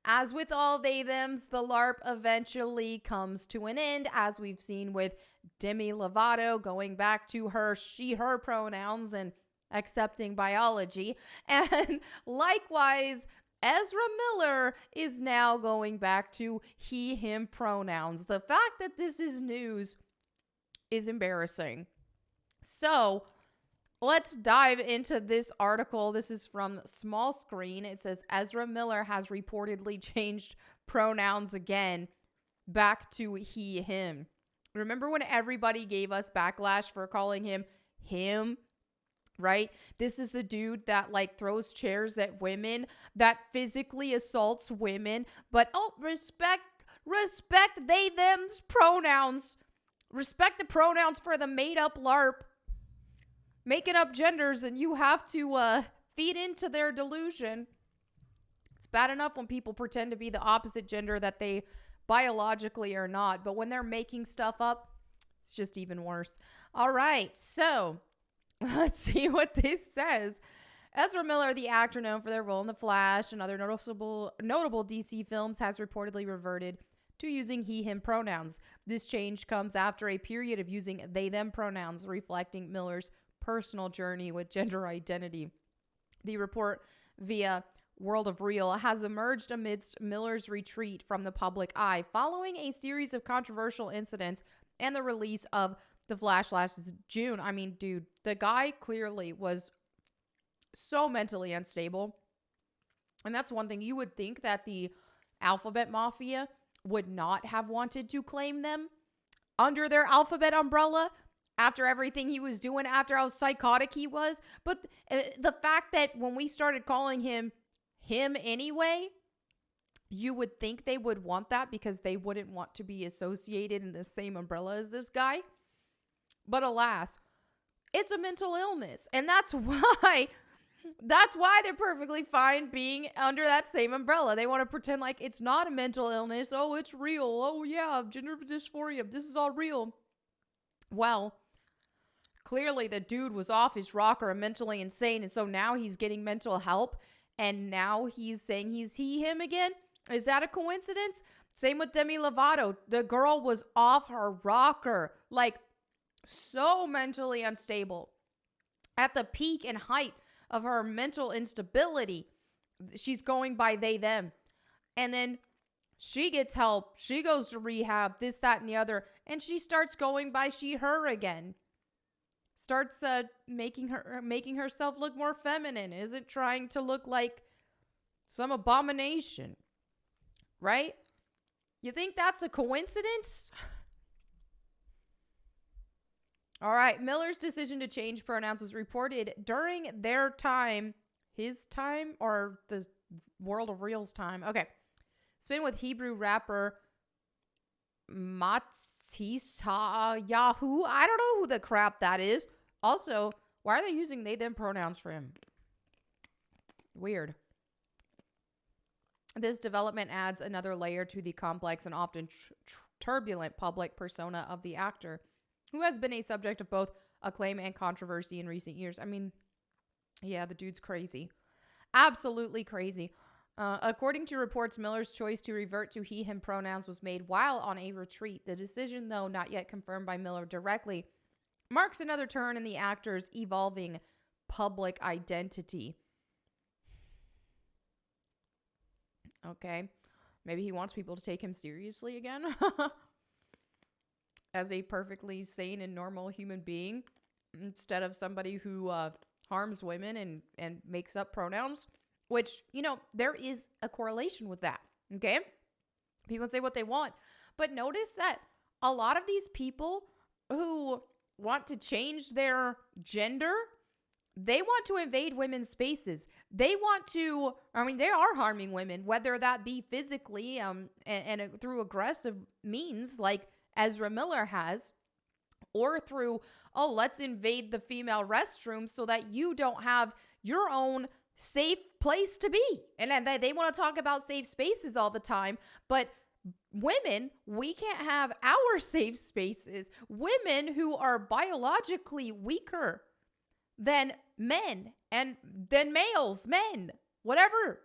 As with all they thems, the LARP eventually comes to an end, as we've seen with Demi Lovato going back to her she/her pronouns and accepting biology. And likewise, Ezra Miller is now going back to he/him pronouns. The fact that this is news is embarrassing. So let's dive into this article. This is from Small Screen. It says Ezra Miller has reportedly changed pronouns again back to he/him. Remember when everybody gave us backlash for calling him him? Right? This is the dude that like throws chairs at women, that physically assaults women, but respect they them's pronouns. Respect the pronouns for the made up LARP. Making up genders, and you have to feed into their delusion. It's bad enough when people pretend to be the opposite gender that they biologically are not, but when they're making stuff up, it's just even worse. All right, so let's see what this says. Ezra Miller, the actor known for their role in The Flash and other notable DC films, has reportedly reverted to using he/him pronouns. This change comes after a period of using they/them pronouns, reflecting Miller's personal journey with gender identity. The report via World of Real has emerged amidst Miller's retreat from the public eye following a series of controversial incidents and the release of The Flash last June. I mean, dude, the guy clearly was so mentally unstable. And that's one thing. You would think that the Alphabet Mafia would not have wanted to claim them under their alphabet umbrella after everything he was doing, after how psychotic he was. But the fact that when we started calling him anyway, you would think they would want that because they wouldn't want to be associated in the same umbrella as this guy. But alas, it's a mental illness. And that's why they're perfectly fine being under that same umbrella. They want to pretend like it's not a mental illness. Oh, it's real. Oh, yeah, gender dysphoria. This is all real. Well, clearly the dude was off his rocker and mentally insane, and so now he's getting mental help, and now he's saying he's he/him again? Is that a coincidence? Same with Demi Lovato. The girl was off her rocker, like so mentally unstable. At the peak and height of her mental instability, she's going by they/them. And then she gets help. She goes to rehab, this, that, and the other. And she starts going by she/her again. Starts making herself look more feminine. Isn't trying to look like some abomination. Right? You think that's a coincidence? All right. Miller's decision to change pronouns was reported during their time. His time or the World of Real's time? Okay. It's been with Hebrew rapper Matisyahu. I don't know who the crap that is. Also, why are they using they/them pronouns for him? Weird. This development adds another layer to the complex and often turbulent public persona of the actor, who has been a subject of both acclaim and controversy in recent years. I mean, yeah, the dude's crazy. Absolutely crazy. According to reports, Miller's choice to revert to he/him pronouns was made while on a retreat. The decision, though not yet confirmed by Miller directly, marks another turn in the actor's evolving public identity. Okay. Maybe he wants people to take him seriously again as a perfectly sane and normal human being instead of somebody who harms women and makes up pronouns. Which, there is a correlation with that, okay? People say what they want. But notice that a lot of these people who want to change their gender, they want to invade women's spaces. They want to, they are harming women, whether that be physically and through aggressive means like Ezra Miller has, or through, let's invade the female restroom so that you don't have your own safe place to be. And they want to talk about safe spaces all the time, but women, we can't have our safe spaces. Women who are biologically weaker than men and than men, whatever.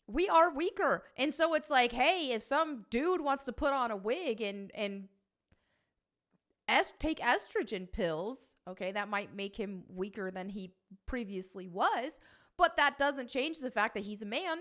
we are weaker. And so it's like, hey, if some dude wants to put on a wig and take estrogen pills, okay, that might make him weaker than he previously was, but that doesn't change the fact that he's a man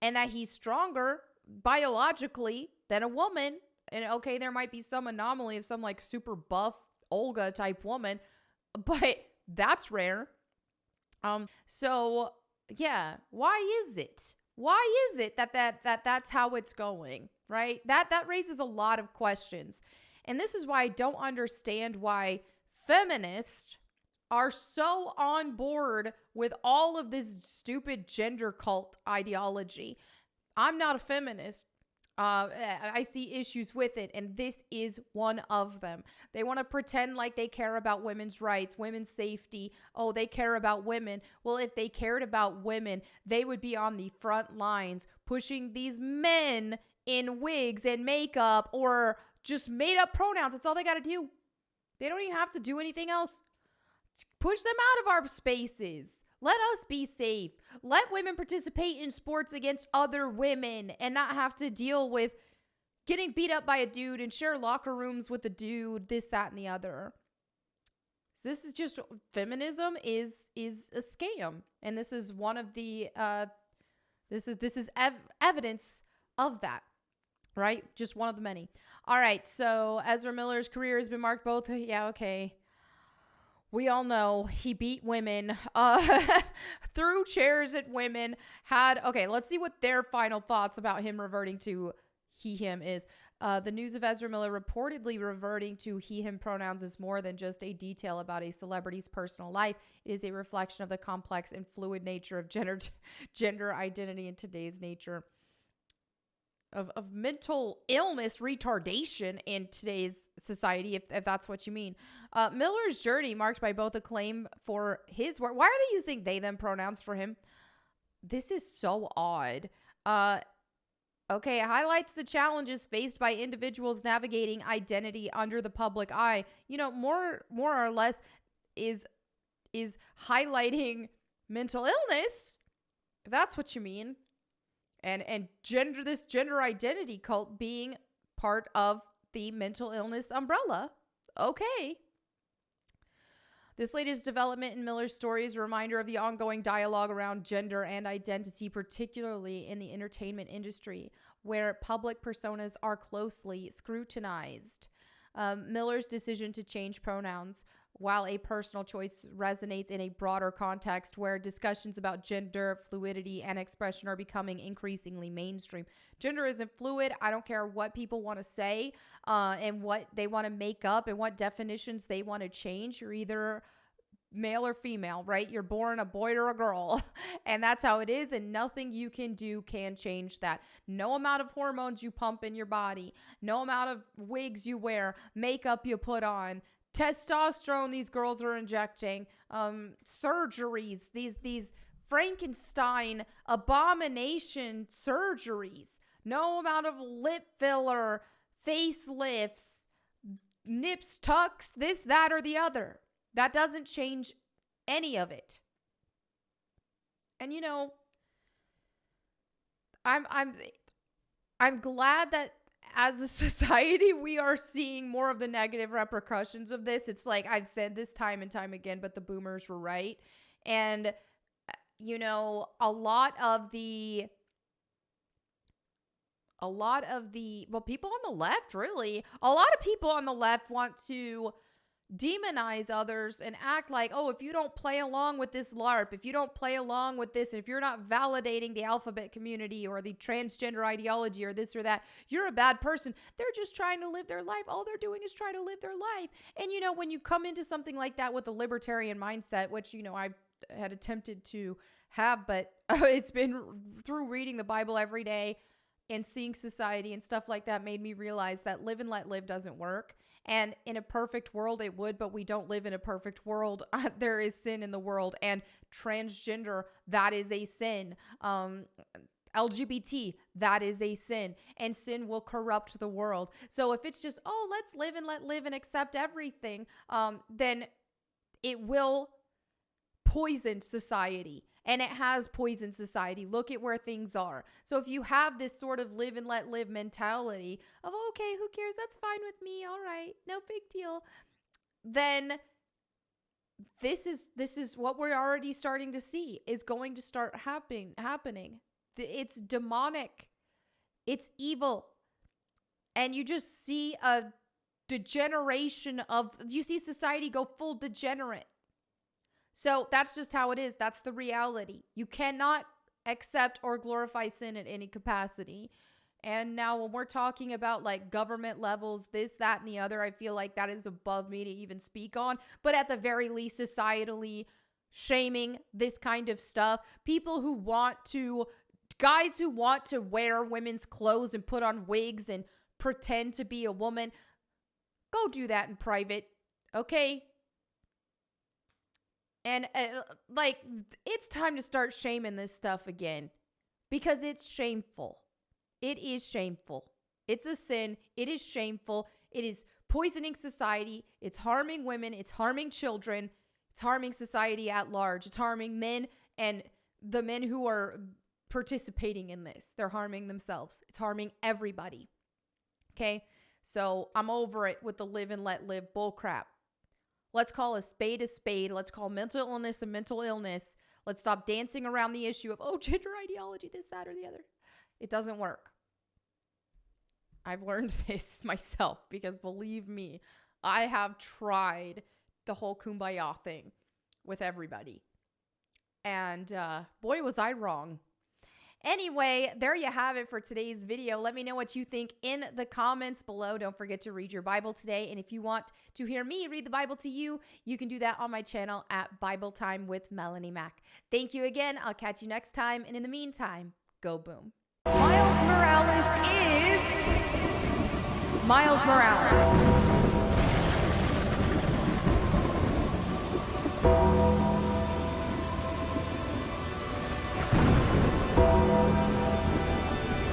and that he's stronger biologically than a woman. And okay, there might be some anomaly of some like super buff Olga type woman, but that's rare. So yeah, why is it? Why is it that's how it's going, right? That raises a lot of questions. And this is why I don't understand why feminists are so on board with all of this stupid gender cult ideology. I'm not a feminist. I see issues with it, and this is one of them. They want to pretend like they care about women's rights, women's safety. Oh, they care about women. Well, if they cared about women, they would be on the front lines pushing these men in wigs and makeup or just made up pronouns. That's all they got to do. They don't even have to do anything else. Push them out of our spaces. Let us be safe. Let women participate in sports against other women and not have to deal with getting beat up by a dude and share locker rooms with a dude, this, that, and the other. So this is just, feminism is a scam. And this is one of the, this is evidence of that, right? Just one of the many. All right. So Ezra Miller's career has been marked both. Yeah. Okay. We all know he beat women, threw chairs at women, okay, let's see what their final thoughts about him reverting to he, him is. The news of Ezra Miller reportedly reverting to he, him pronouns is more than just a detail about a celebrity's personal life. It is a reflection of the complex and fluid nature of gender identity in today's nature. Of mental illness retardation in today's society, if that's what you mean. Miller's journey marked by both acclaim for his work. Why are they using they, them pronouns for him? This is so odd. Okay, it highlights the challenges faced by individuals navigating identity under the public eye. You know, more or less is highlighting mental illness, if that's what you mean. And this gender identity cult being part of the mental illness umbrella. Okay. This latest development in Miller's story is a reminder of the ongoing dialogue around gender and identity, particularly in the entertainment industry, where public personas are closely scrutinized. Miller's decision to change pronouns, while a personal choice, resonates in a broader context where discussions about gender fluidity and expression are becoming increasingly mainstream. Gender isn't fluid. I don't care what people want to say and what they want to make up and what definitions they want to change. You're either male or female, right? You're born a boy or a girl, and that's how it is, and nothing you can do can change that. No amount of hormones you pump in your body, no amount of wigs you wear, makeup you put on, testosterone these girls are injecting, surgeries, these Frankenstein abomination surgeries, no amount of lip filler, facelifts, nips, tucks, this, that, or the other. That doesn't change any of it. And you know, I'm glad that as a society, we are seeing more of the negative repercussions of this. It's like I've said this time and time again, but the boomers were right. And, you know, a lot of the people on the left, really, a lot of people on the left want to demonize others and act like, oh, if you don't play along with this LARP, if you don't play along with this, if you're not validating the alphabet community or the transgender ideology or this or that, you're a bad person. They're just trying to live their life. All they're doing is trying to live their life. And, you know, when you come into something like that with a libertarian mindset, which, you know, I've had attempted to have, but it's been through reading the Bible every day and seeing society and stuff like that made me realize that live and let live doesn't work. And in a perfect world, it would, but we don't live in a perfect world. There is sin in the world, and transgender, that is a sin. LGBT, that is a sin, and sin will corrupt the world. So if it's just, oh, let's live and let live and accept everything, then it will poison society. and it has poisoned society. Look at where things are. So if you have this sort of live and let live mentality of, okay, who cares? That's fine with me. All right, no big deal. Then this is what we're already starting to see is going to start happening. It's demonic. It's evil. And you just see a degeneration you see society go full degenerate. So that's just how it is. That's the reality. You cannot accept or glorify sin at any capacity. And now when we're talking about like government levels, this, that, and the other, I feel like that is above me to even speak on. But at the very least, societally shaming this kind of stuff. People who guys who want to wear women's clothes and put on wigs and pretend to be a woman, go do that in private, okay? And it's time to start shaming this stuff again because it's shameful. It is shameful. It's a sin. It is shameful. It is poisoning society. It's harming women. It's harming children. It's harming society at large. It's harming men and the men who are participating in this. They're harming themselves. It's harming everybody. Okay? So I'm over it with the live and let live bullcrap. Let's call a spade a spade. Let's call mental illness a mental illness. Let's stop dancing around the issue of, gender ideology, this, that, or the other. It doesn't work. I've learned this myself because believe me, I have tried the whole kumbaya thing with everybody. And boy, was I wrong. Anyway, there you have it for today's video. Let me know what you think in the comments below. Don't forget to read your Bible today. And if you want to hear me read the Bible to you, you can do that on my channel at Bible Time with Melanie Mack. Thank you again. I'll catch you next time. And in the meantime, go boom. Miles Morales.